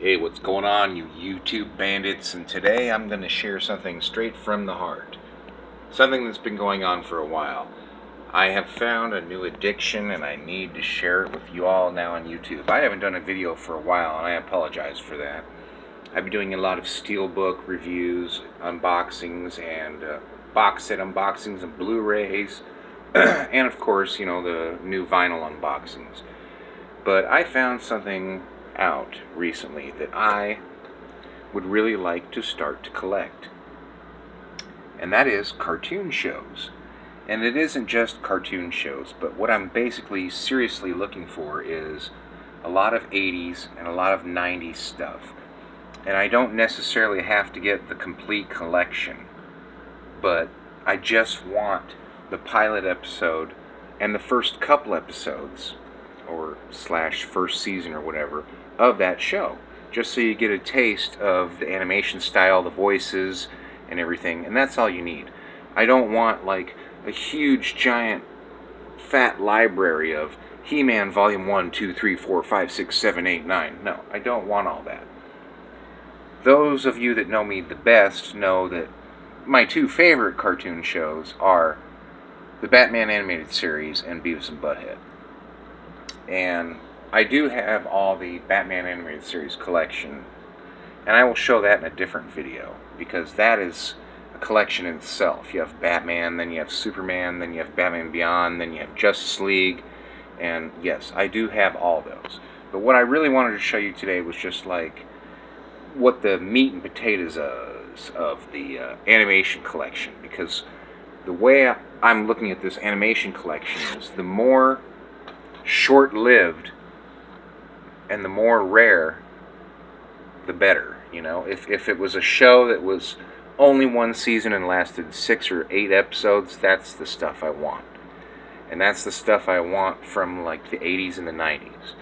Hey, what's going on, you YouTube bandits? And today I'm going to share something straight from the heart. Something that's been going on for a while. I have found a new addiction and I need to share it with you all now on YouTube. I haven't done a video for a while and I apologize for that. I've been doing a lot of Steelbook reviews, unboxings, and box set unboxings and Blu-rays. And of course, you know, the new vinyl unboxings. But I found something out recently that I would really like to start to collect, and that is cartoon shows. And it isn't just cartoon shows, but what I'm basically seriously looking for is a lot of 80s and a lot of 90s stuff. And I don't necessarily have to get the complete collection, but I just want the pilot episode and the first couple episodes or slash first season or whatever of that show, just so you get a taste of the animation style, the voices, and everything. And that's all you need. I don't want like a huge giant fat library of He-Man Volume 1, 2, 3, 4, 5, 6, 7, 8, 9. No, I don't want all that. Those of you that know me the best know that my two favorite cartoon shows are the Batman animated series and Beavis and Butthead. And I do have all the Batman animated series collection, and I will show that in a different video, because that is a collection in itself. You have Batman, then you have Superman, then you have Batman Beyond, then you have Justice League, and yes, I do have all those. But what I really wanted to show you today was just like what the meat and potatoes is of the animation collection, because the way I'm looking at this animation collection is the more short-lived and the more rare, the better. You know, if it was a show that was only one season and lasted 6 or 8 episodes, that's the stuff I want. And that's the stuff I want from like the 80s and the 90s.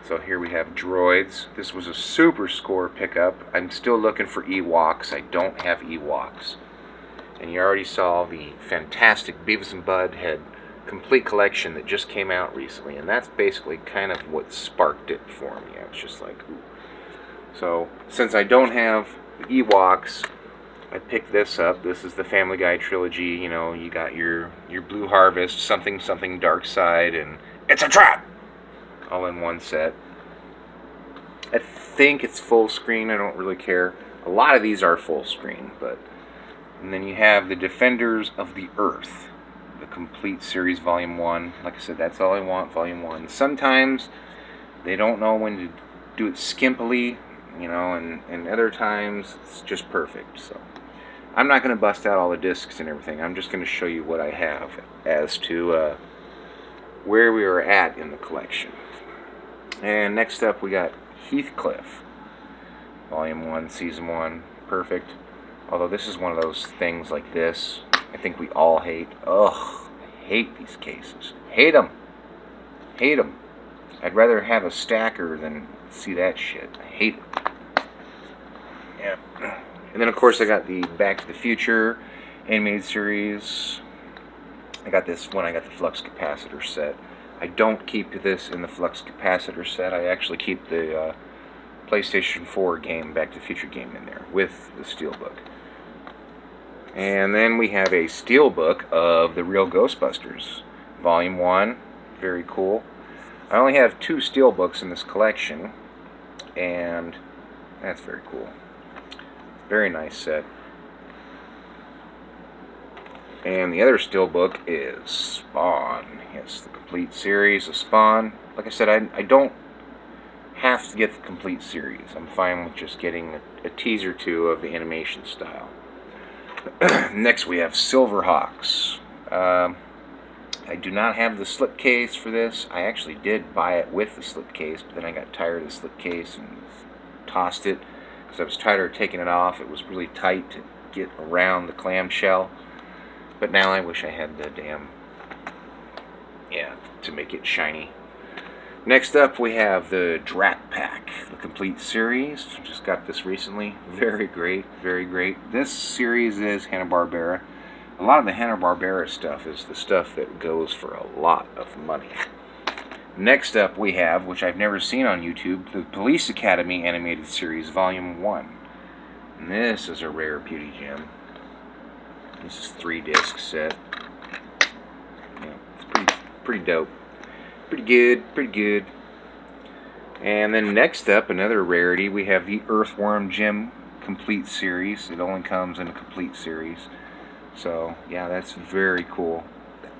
So here we have Droids. This was a Super Score pickup. I'm still looking for Ewoks. I don't have Ewoks. And you already saw the fantastic Beavis and Butthead complete collection that just came out recently, and that's basically kind of what sparked it for me. I was just like, ooh. So since I don't have the Ewoks, I picked this up. This is the Family Guy trilogy. You know, you got your Blue Harvest, something Dark Side, and It's a Trap, all in one set. I think it's full screen. I don't really care. A lot of these are full screen, but and then you have the Defenders of the Earth, the complete series, Volume 1. Like I said, that's all I want, Volume 1. Sometimes they don't know when to do it skimpily, you know, and other times it's just perfect. So I'm not going to bust out all the discs and everything. I'm just going to show you what I have as to where we are at in the collection. And next up we got Heathcliff, Volume 1, Season 1. Perfect. Although this is one of those things like this I think we all hate. Ugh, I hate these cases. Hate them. Hate them. I'd rather have a stacker than see that shit. I hate it. Yeah. And then of course I got the Back to the Future animated series. I got this one. I got the Flux Capacitor set. I don't keep this in the Flux Capacitor set. I actually keep the PlayStation 4 game, Back to the Future game, in there with the Steelbook. And then we have a Steelbook of The Real Ghostbusters, Volume 1. Very cool. I only have 2 Steelbooks in this collection, and that's very cool. Very nice set. And the other Steelbook is Spawn. Yes, the complete series of Spawn. Like I said, I don't have to get the complete series. I'm fine with just getting a teaser 2 of the animation style. Next we have Silverhawks. I do not have the slipcase for this. I actually did buy it with the slipcase, but then I got tired of the slipcase and tossed it because I was tired of taking it off. It was really tight to get around the clamshell. But now I wish I had the damn, to make it shiny. Next up we have the Drat Pack, the complete series. Just got this recently. Very great, very great. This series is Hanna-Barbera. A lot of the Hanna-Barbera stuff is the stuff that goes for a lot of money. Next up we have, which I've never seen on YouTube, the Police Academy Animated Series Volume 1. And this is a rare beauty gem. This is 3-disc set. Yeah, it's pretty dope. Pretty good. And then next up, another rarity, we have the Earthworm Jim Complete Series. It only comes in a complete series. So, yeah, that's very cool.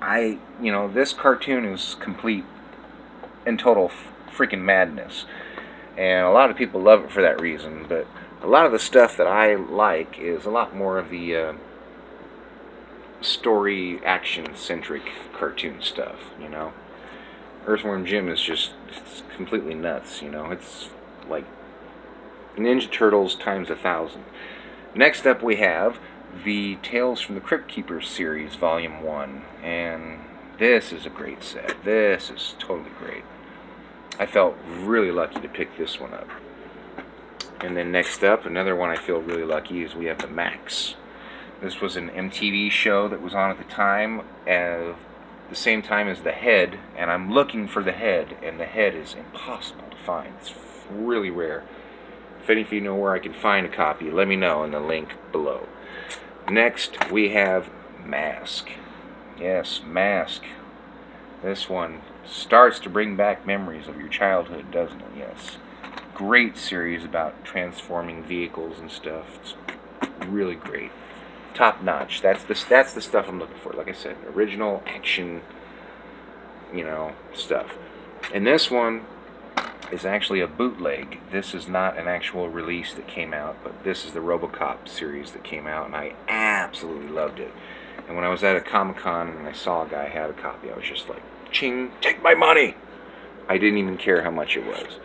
This cartoon is complete and total freaking madness. And a lot of people love it for that reason, but a lot of the stuff that I like is a lot more of the story action-centric cartoon stuff, Earthworm Jim is just completely nuts, It's like Ninja Turtles times 1,000. Next up we have the Tales from the Crypt Keepers series, Volume 1. And this is a great set. This is totally great. I felt really lucky to pick this one up. And then next up, another one I feel really lucky is we have the Max. This was an MTV show that was on at the time, at the same time as The Head, and I'm looking for The Head, and The Head is impossible to find. It's really rare. If any of you know where I can find a copy, let me know in the link below. Next, we have Mask. Yes, Mask. This one starts to bring back memories of your childhood, doesn't it? Yes. Great series about transforming vehicles and stuff. It's really great. Top notch. That's the stuff I'm looking for. Like I said, original action, stuff. And this one is actually a bootleg. This is not an actual release that came out, but this is the RoboCop series that came out, and I absolutely loved it. And when I was at a Comic-Con and I saw a guy had a copy, I was just like, ching, take my money! I didn't even care how much it was.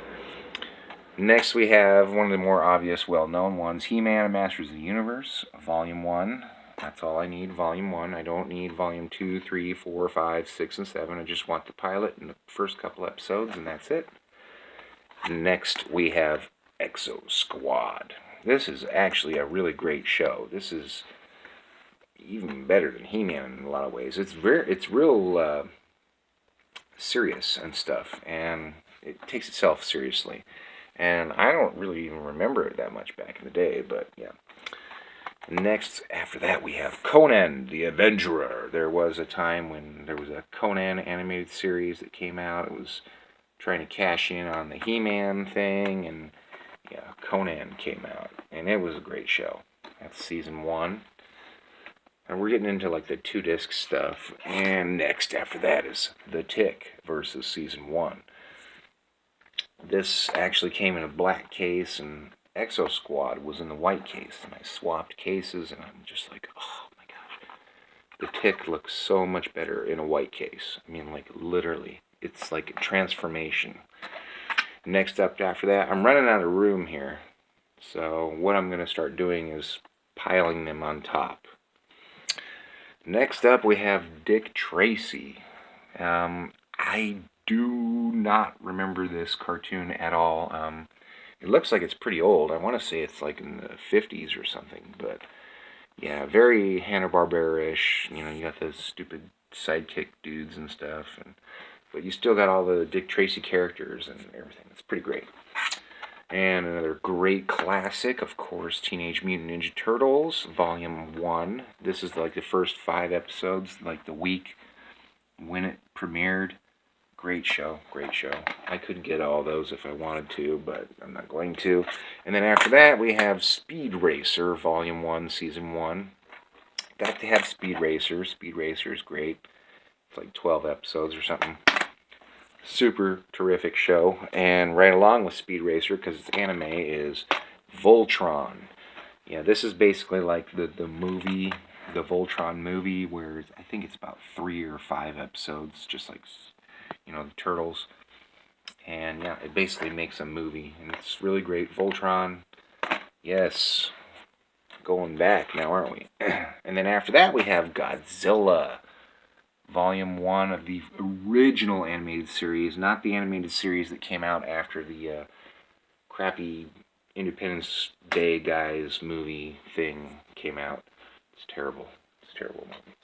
Next we have one of the more obvious, well-known ones, He-Man and Masters of the Universe, Volume 1. That's all I need, Volume 1. I don't need Volume 2, 3, 4, 5, 6, and 7. I just want the pilot and the first couple episodes, and that's it. Next we have Exo Squad. This is actually a really great show. This is even better than He-Man in a lot of ways. It's real serious and stuff, and it takes itself seriously. And I don't really even remember it that much back in the day, but yeah. Next, after that, we have Conan the Adventurer. There was a time when there was a Conan animated series that came out. It was trying to cash in on the He-Man thing, and yeah, Conan came out, and it was a great show. That's season 1. And we're getting into like the 2-disc stuff. And next after that is The Tick versus season 1. This actually came in a black case, and Exo Squad was in the white case. And I swapped cases, and I'm just like, oh my gosh. The Tick looks so much better in a white case. I mean, like, literally. It's like a transformation. Next up after that, I'm running out of room here. So what I'm going to start doing is piling them on top. Next up, we have Dick Tracy. I do not remember this cartoon at all. It looks like it's pretty old. I want to say it's like in the 50s or something, but yeah, very Hanna-Barbera-ish. You got those stupid sidekick dudes and stuff, but you still got all the Dick Tracy characters and everything. It's pretty great. And another great classic, of course, Teenage Mutant Ninja Turtles, Volume 1. This is like the first 5 episodes, like the week when it premiered. Great show, great show. I could get all those if I wanted to, but I'm not going to. And then after that, we have Speed Racer, Volume 1, Season 1. Got to have Speed Racer. Speed Racer is great. It's like 12 episodes or something. Super terrific show. And right along with Speed Racer, because it's anime, is Voltron. Yeah, this is basically like the movie, the Voltron movie, where I think it's about 3 or 5 episodes, just like, the Turtles. And yeah, it basically makes a movie, and it's really great. Voltron, yes, going back now, aren't we? And then after that, we have Godzilla. Volume 1 of the original animated series, not the animated series that came out after the crappy Independence Day guys movie thing came out. It's terrible. It's a terrible movie.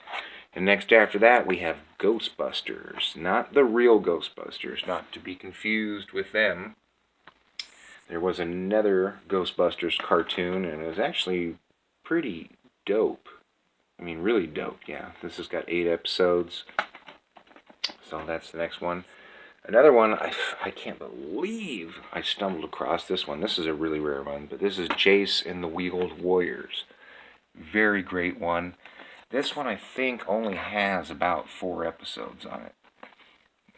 And next after that, we have Ghostbusters. Not the real Ghostbusters, not to be confused with them. There was another Ghostbusters cartoon, and it was actually pretty dope. I mean, really dope, yeah. This has got 8 episodes. So that's the next one. Another one, I can't believe I stumbled across this one. This is a really rare one, but this is Jace and the Wheeled Warriors. Very great one. This one, I think, only has about 4 episodes on it.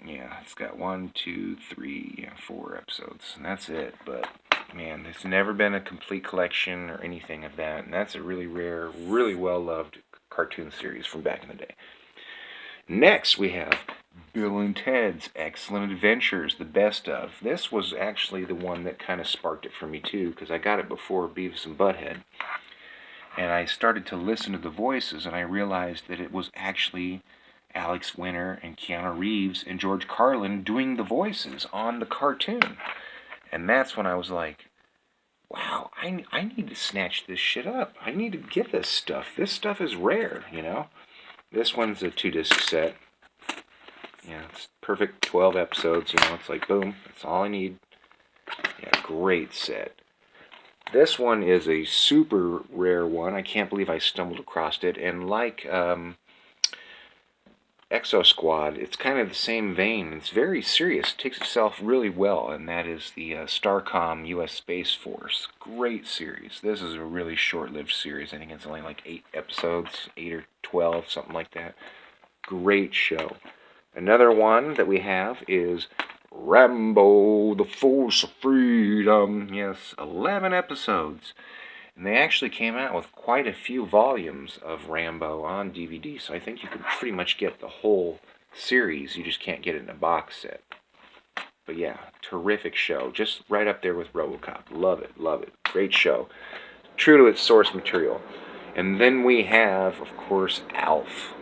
Yeah, it's got 1, 2, 3, 4 episodes, and that's it. But, man, there's never been a complete collection or anything of that, and that's a really rare, really well-loved cartoon series from back in the day. Next, we have Bill and Ted's Excellent Adventures, the best of. This was actually the one that kind of sparked it for me, too, because I got it before Beavis and Butthead. And I started to listen to the voices, and I realized that it was actually Alex Winter and Keanu Reeves and George Carlin doing the voices on the cartoon. And that's when I was like, wow, I need to snatch this shit up. I need to get this stuff. This stuff is rare, you know? This one's a 2-disc set. Yeah, it's perfect 12 episodes, you know, it's like, boom, that's all I need. Yeah, great set. This one is a super rare one. I can't believe I stumbled across it. And like Exo Squad, it's kind of the same vein. It's very serious. It takes itself really well, and that is the Starcom U.S. Space Force. Great series. This is a really short-lived series. I think it's only like 8 episodes, 8 or 12, something like that. Great show. Another one that we have is Rambo, the Force of Freedom. Yes, 11 episodes. And they actually came out with quite a few volumes of Rambo on DVD, so I think you can pretty much get the whole series. You just can't get it in a box set. But yeah, terrific show. Just right up there with RoboCop. Love it, love it. Great show. True to its source material. And then we have, of course, Alf.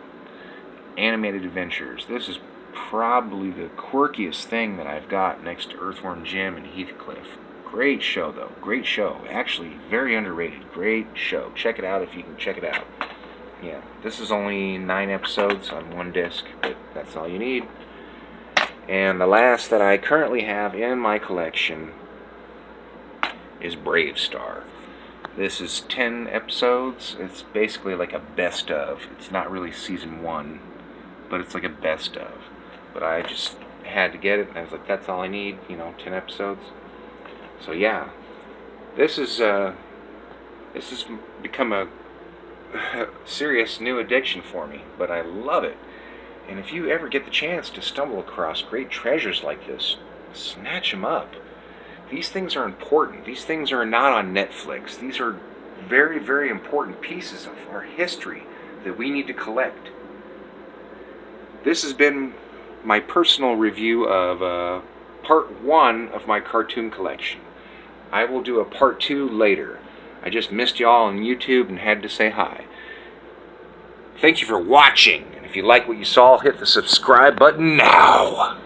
Animated Adventures. This is probably the quirkiest thing that I've got next to Earthworm Jim and Heathcliff. Great show, though. Great show. Actually, very underrated. Great show. Check it out if you can check it out. Yeah, this is only 9 episodes on 1 disc, but that's all you need. And the last that I currently have in my collection is Brave Star. This is 10 episodes. It's basically like a best of. It's not really season 1, but it's like a best of. But I just had to get it, and I was like, that's all I need, 10 episodes. So yeah, this has become a serious new addiction for me, but I love it. And if you ever get the chance to stumble across great treasures like this, snatch them up. These things are important. These things are not on Netflix. These are very, very important pieces of our history that we need to collect. This has been my personal review of part 1 of my cartoon collection. I will do a part 2 later. I just missed y'all on YouTube and had to say hi. Thank you for watching, and if you like what you saw, hit the subscribe button now.